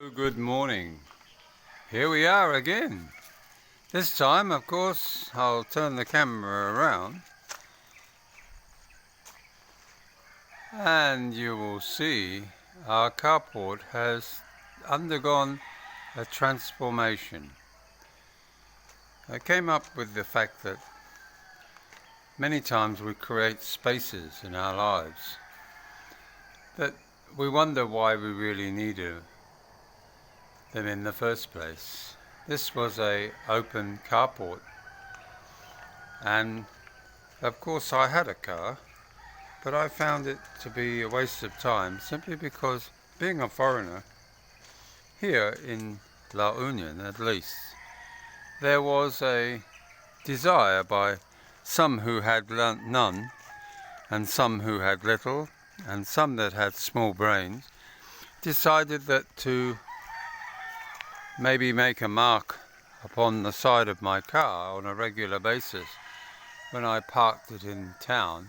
Good morning. Here we are again. This time, of course, I'll turn the camera around and you will see our carport has undergone a transformation. I came up with the fact that many times we create spaces in our lives that we wonder why we really need them in the first place. This was an open carport, and of course I had a car, but I found it to be a waste of time simply because, being a foreigner, here in La Union at least, there was a desire by some who had none, and some who had little, and some that had small brains, decided that to maybe make a mark upon the side of my car on a regular basis when I parked it in town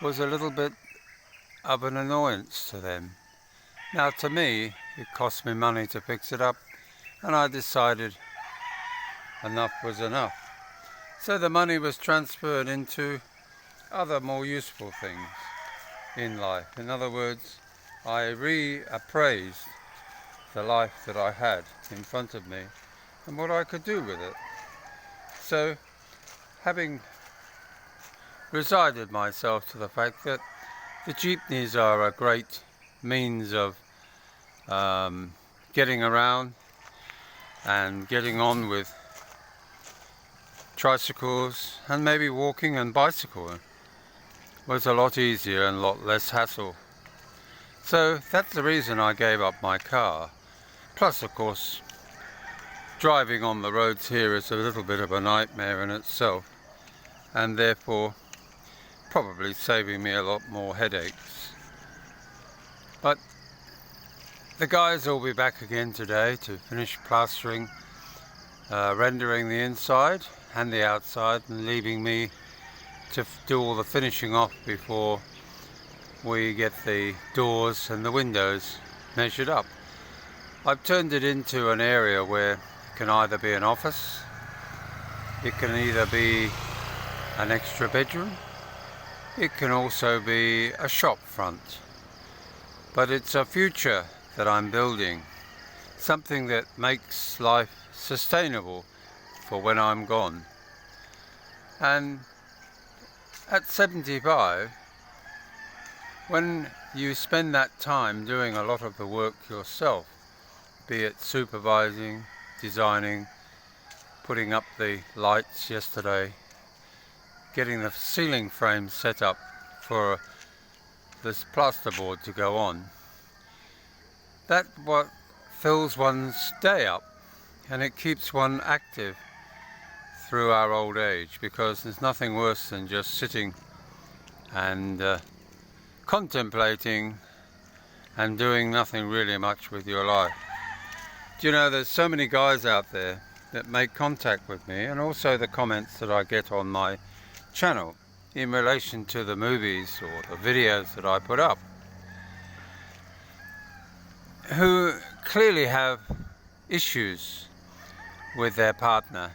was a little bit of an annoyance to them. Now, to me, it cost me money to fix it up, and I decided enough was enough. So the money was transferred into other more useful things in life. In other words, I reappraised the life that I had in front of me and what I could do with it. So, having resigned myself to the fact that the jeepneys are a great means of getting around and getting on with tricycles, and maybe walking and bicycling was a lot easier and a lot less hassle. So that's the reason I gave up my car. Plus, of course, driving on the roads here is a little bit of a nightmare in itself, and therefore probably saving me a lot more headaches. But the guys will be back again today to finish plastering, rendering the inside and the outside, and leaving me to do all the finishing off before we get the doors and the windows measured up. I've turned it into an area where it can either be an office, it can either be an extra bedroom, it can also be a shop front. But it's a future that I'm building, something that makes life sustainable for when I'm gone. And at 75, when you spend that time doing a lot of the work yourself, be it supervising, designing, putting up the lights yesterday, getting the ceiling frame set up for this plasterboard to go on, that's what fills one's day up, and it keeps one active through our old age, because there's nothing worse than just sitting and contemplating and doing nothing really much with your life. Do you know, there's so many guys out there that make contact with me, and also the comments that I get on my channel in relation to the movies or the videos that I put up, who clearly have issues with their partner,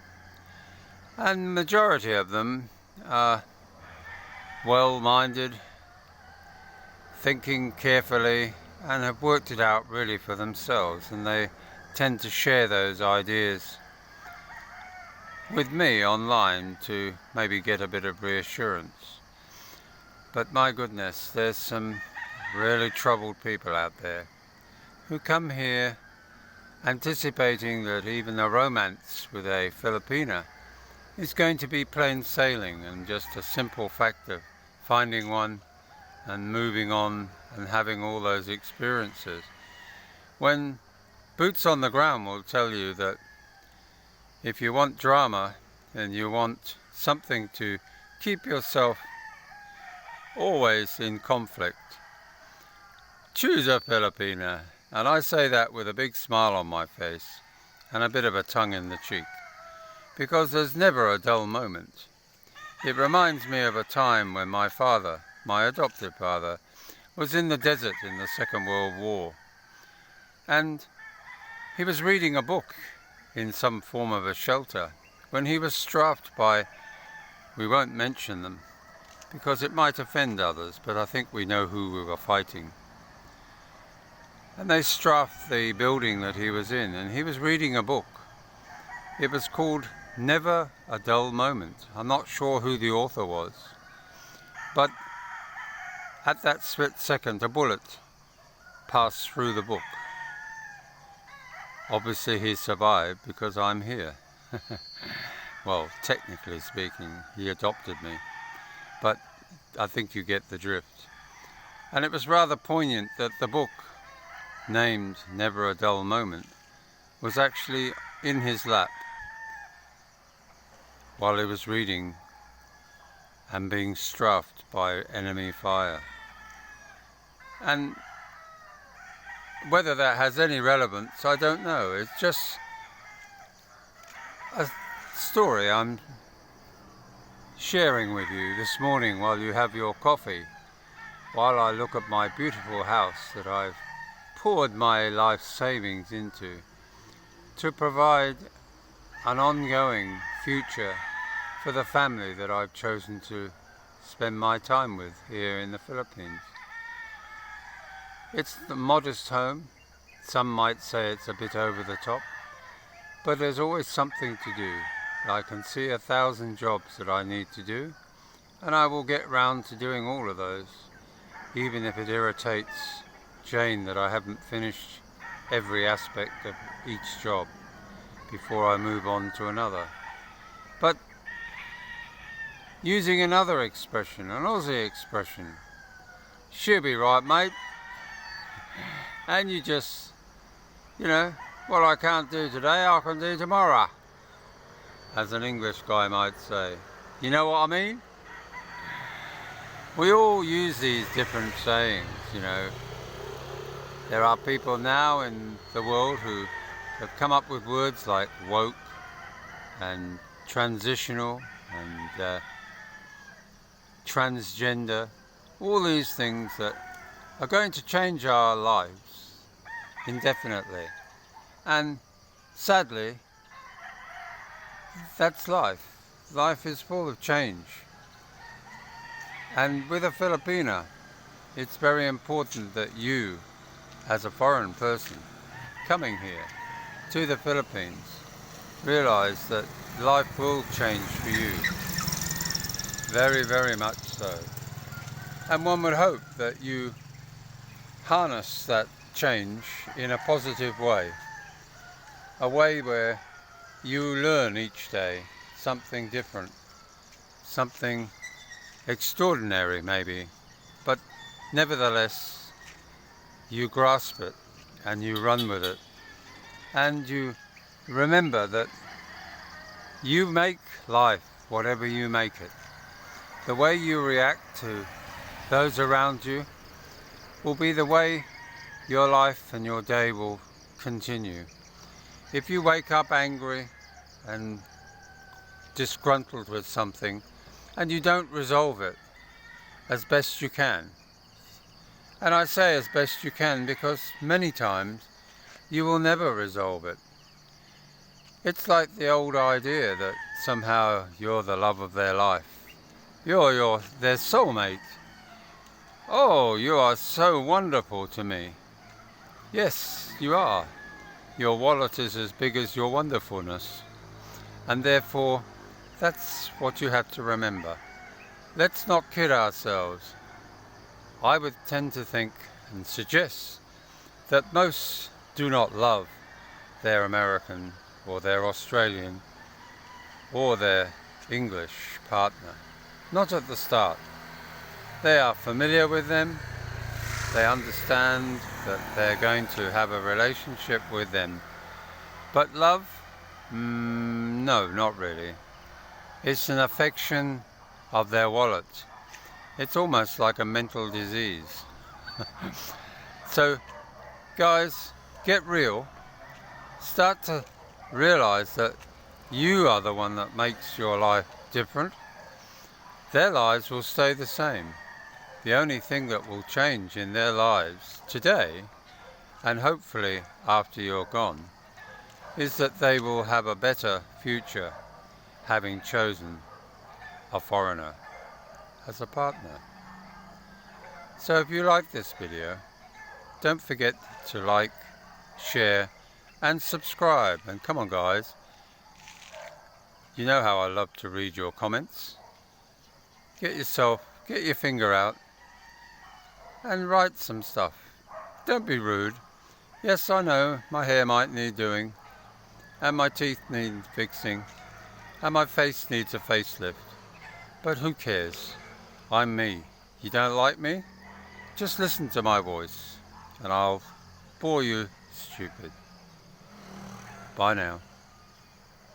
and the majority of them are well-minded, thinking carefully, and have worked it out really for themselves, and they tend to share those ideas with me online to maybe get a bit of reassurance. But my goodness, there's some really troubled people out there who come here anticipating that even the romance with a Filipina is going to be plain sailing and just a simple fact of finding one and moving on and having all those experiences, when boots on the ground will tell you that if you want drama and you want something to keep yourself always in conflict, choose a Filipina. And I say that with a big smile on my face and a bit of a tongue in the cheek, because there's never a dull moment. It reminds me of a time when my father, my adopted father, was in the desert in the Second World War, and He was reading a book in some form of a shelter when he was strafed by, we won't mention them because it might offend others, but I think we know who we were fighting. And they strafed the building that he was in, and he was reading a book. It was called Never a Dull Moment. I'm not sure who the author was, but at that split second a bullet passed through the book. Obviously he survived because I'm here. Well, technically speaking, he adopted me, but I think you get the drift. And it was rather poignant that the book, named Never a Dull Moment, was actually in his lap while he was reading and being strafed by enemy fire. And whether that has any relevance, I don't know. It's just a story I'm sharing with you this morning while you have your coffee, while I look at my beautiful house that I've poured my life savings into to provide an ongoing future for the family that I've chosen to spend my time with here in the Philippines. It's the modest home. Some might say it's a bit over the top, but there's always something to do. I can see 1,000 jobs that I need to do, and I will get round to doing all of those, even if it irritates Jane that I haven't finished every aspect of each job before I move on to another. But using another expression, an Aussie expression, she'll be right, mate. And you just, what I can't do today, I can do tomorrow, as an English guy might say. You know what I mean? We all use these different sayings, There are people now in the world who have come up with words like woke and transitional and transgender, all these things that are going to change our lives indefinitely. And sadly, that's life. Life is full of change. And with a Filipina, it's very important that you, as a foreign person coming here to the Philippines, realize that life will change for you. Very, very much so. And one would hope that you harness that change in a positive way. A way where you learn each day something different, something extraordinary maybe, but nevertheless you grasp it and you run with it, and you remember that you make life whatever you make it. The way you react to those around you will be the way your life and your day will continue. If you wake up angry and disgruntled with something and you don't resolve it as best you can, and I say as best you can because many times you will never resolve it. It's like the old idea that somehow you're the love of their life. You're their soulmate. Oh, you are so wonderful to me. Yes, you are. Your wallet is as big as your wonderfulness. And therefore, that's what you have to remember. Let's not kid ourselves. I would tend to think and suggest that most do not love their American or their Australian or their English partner. Not at the start. They are familiar with them. They understand that they're going to have a relationship with them. But love? No, not really. It's an affection of their wallet. It's almost like a mental disease. So, guys, get real. Start to realize that you are the one that makes your life different. Their lives will stay the same. The only thing that will change in their lives today, and hopefully after you're gone, is that they will have a better future having chosen a foreigner as a partner. So if you like this video, don't forget to like, share and subscribe. And come on guys, you know how I love to read your comments. Get your finger out and write some stuff. Don't be rude. Yes, I know my hair might need doing, and my teeth need fixing, and my face needs a facelift. But who cares? I'm me. You don't like me? Just listen to my voice and I'll bore you stupid. Bye now.